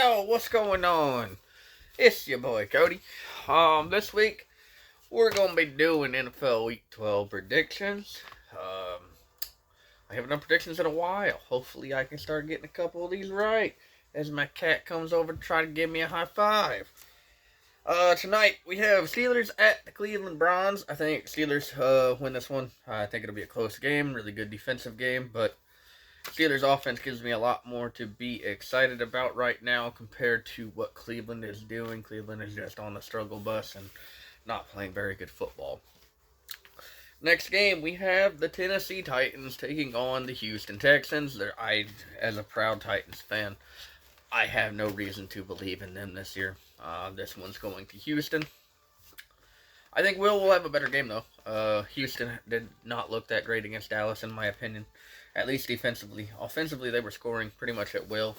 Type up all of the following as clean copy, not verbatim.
Yo, what's going on? It's your boy Cody. This week we're gonna be doing NFL Week 12 predictions. I haven't done predictions in a while. Hopefully, I can start getting a couple of these right as my cat comes over to try to give me a high five. Tonight we have Steelers at the Cleveland Browns. I think Steelers win this one. I think it'll be a close game, really good defensive game, but Steelers offense gives me a lot more to be excited about right now compared to what Cleveland is doing. Cleveland is just on the struggle bus and not playing very good football. Next game, we have the Tennessee Titans taking on the Houston Texans. As a proud Titans fan, I have no reason to believe in them this year. This one's going to Houston. I think will have a better game though. Houston did not look that great against Dallas, in my opinion. At least defensively. Offensively, they were scoring pretty much at will.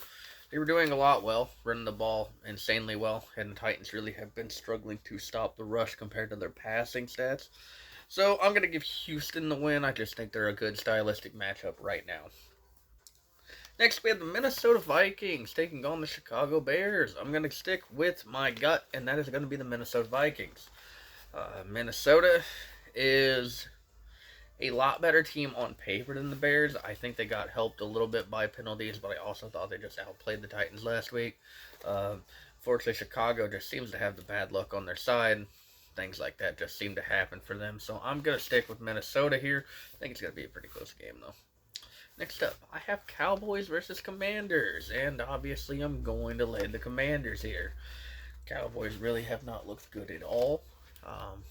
They were doing a lot well, running the ball insanely well, and the Titans really have been struggling to stop the rush compared to their passing stats. So I'm going to give Houston the win. I just think they're a good stylistic matchup right now. Next, we have the Minnesota Vikings taking on the Chicago Bears. I'm going to stick with my gut, and that is going to be the Minnesota Vikings. Minnesota is a lot better team on paper than the Bears. I think they got helped a little bit by penalties, but I also thought they just outplayed the Titans last week. Fortunately, Chicago just seems to have the bad luck on their side. Things like that just seem to happen for them. So I'm going to stick with Minnesota here. I think it's going to be a pretty close game, though. Next up, I have Cowboys versus Commanders, and obviously I'm going to lay the Commanders here. Cowboys really have not looked good at all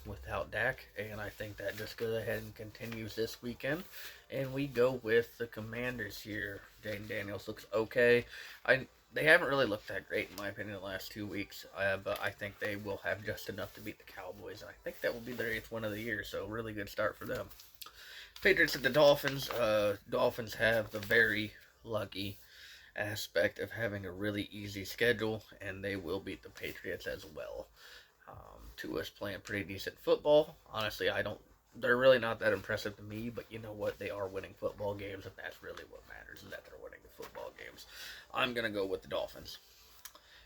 without Dak, and I think that just goes ahead and continues this weekend. And we go with the Commanders here. Jaden Daniels looks okay. They haven't really looked that great, in my opinion, the last 2 weeks, but I think they will have just enough to beat the Cowboys, and I think that will be their 8th win of the year, so really good start for them. Patriots at the Dolphins. Dolphins have the very lucky aspect of having a really easy schedule, and they will beat the Patriots as well. Tua's playing pretty decent football. Honestly, they're really not that impressive to me, but you know what? They are winning football games, and that's really what matters, is that they're winning the football games. I'm going to go with the Dolphins.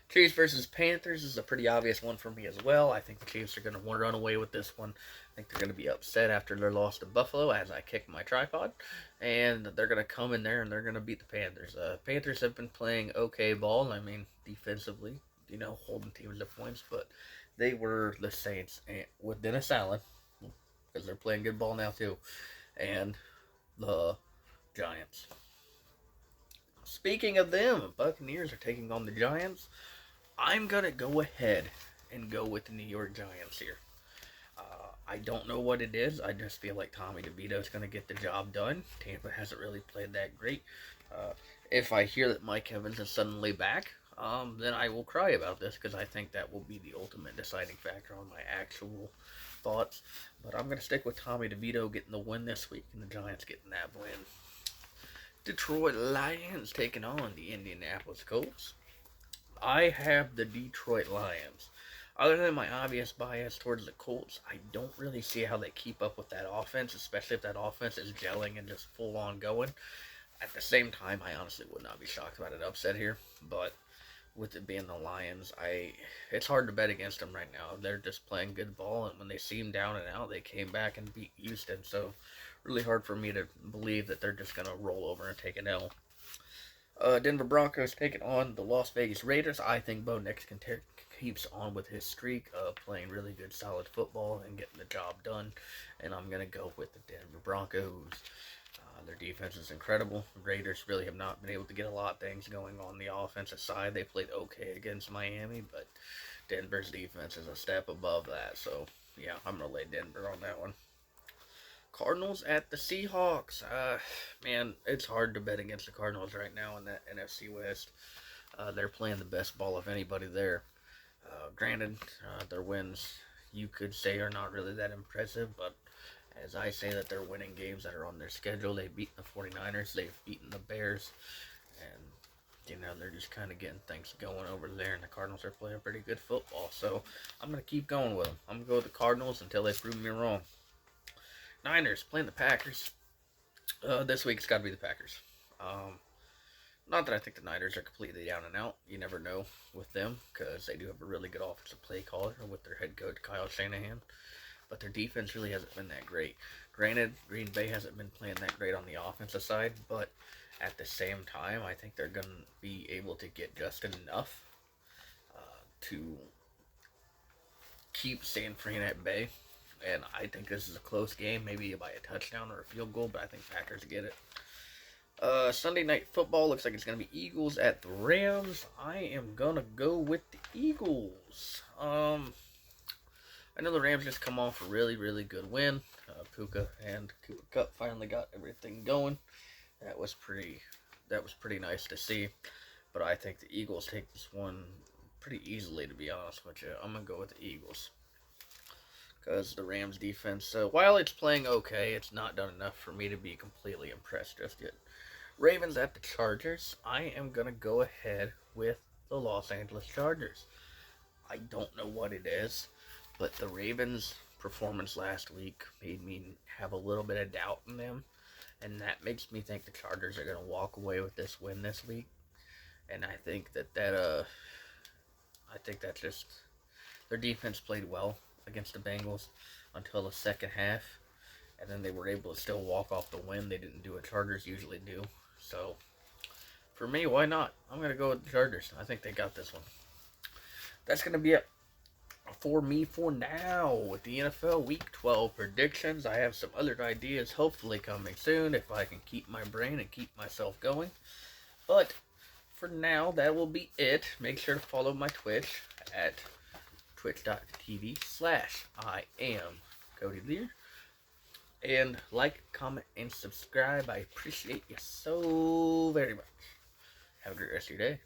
Chiefs versus Panthers is a pretty obvious one for me as well. I think the Chiefs are going to run away with this one. I think they're going to be upset after their loss to Buffalo as I kick my tripod. And they're going to come in there and they're going to beat the Panthers. Panthers have been playing okay ball. I mean, defensively, holding teams to points. But they were the Saints with Dennis Allen, because they're playing good ball now too, and the Giants. Speaking of them, Buccaneers are taking on the Giants. I'm going to go ahead and go with the New York Giants here. I don't know what it is. I just feel like Tommy DeVito is going to get the job done. Tampa hasn't really played that great. If I hear that Mike Evans is suddenly back, then I will cry about this, because I think that will be the ultimate deciding factor on my actual thoughts. But I'm going to stick with Tommy DeVito getting the win this week and the Giants getting that win. Detroit Lions taking on the Indianapolis Colts. I have the Detroit Lions. Other than my obvious bias towards the Colts, I don't really see how they keep up with that offense, especially if that offense is gelling and just full on going. At the same time, I honestly would not be shocked about an upset here, but with it being the Lions, it's hard to bet against them right now. They're just playing good ball, and when they seem down and out, they came back and beat Houston, so really hard for me to believe that they're just going to roll over and take an L. Denver Broncos taking on the Las Vegas Raiders. I think Bo Nix keeps on with his streak of playing really good, solid football and getting the job done. And I'm going to go with the Denver Broncos. Their defense is incredible. The Raiders really have not been able to get a lot of things going on the offensive side. They played okay against Miami, but Denver's defense is a step above that. So, yeah, I'm going to lay Denver on that one. Cardinals at the Seahawks. Man, it's hard to bet against the Cardinals right now in that NFC West. They're playing the best ball of anybody there. Granted, their wins, you could say, are not really that impressive, but as I say that they're winning games that are on their schedule. They've beaten the 49ers, they've beaten the Bears, and they're just kind of getting things going over there, and the Cardinals are playing pretty good football. So I'm going to keep going with them. I'm going to go with the Cardinals until they prove me wrong. Niners playing the Packers. This week it's got to be the Packers. Not that I think the Niners are completely down and out. You never know with them because they do have a really good offensive play caller with their head coach Kyle Shanahan. But their defense really hasn't been that great. Granted, Green Bay hasn't been playing that great on the offensive side, but at the same time, I think they're going to be able to get just enough to keep San Fran at bay. And I think this is a close game, maybe by a touchdown or a field goal, but I think Packers get it. Sunday night football looks like it's going to be Eagles at the Rams. I am going to go with the Eagles. I know the Rams just come off a really, really good win. Puka and Cooper Kupp finally got everything going. That was pretty nice to see. But I think the Eagles take this one pretty easily, to be honest with you. I'm going to go with the Eagles. Because the Rams defense, while it's playing okay, it's not done enough for me to be completely impressed just yet. Ravens at the Chargers. I am going to go ahead with the Los Angeles Chargers. I don't know what it is, but the Ravens' performance last week made me have a little bit of doubt in them. And that makes me think the Chargers are going to walk away with this win this week. And I think that's just, their defense played well against the Bengals until the second half. And then they were able to still walk off the win. They didn't do what Chargers usually do. So, for me, why not? I'm going to go with the Chargers. I think they got this one. That's going to be it for me for now with the NFL Week 12 predictions. I have some other ideas hopefully coming soon if I can keep my brain and keep myself going. But for now, that will be it. Make sure to follow my Twitch at twitch.tv/IamCodyLear. And like, comment, and subscribe. I appreciate you so very much. Have a great rest of your day.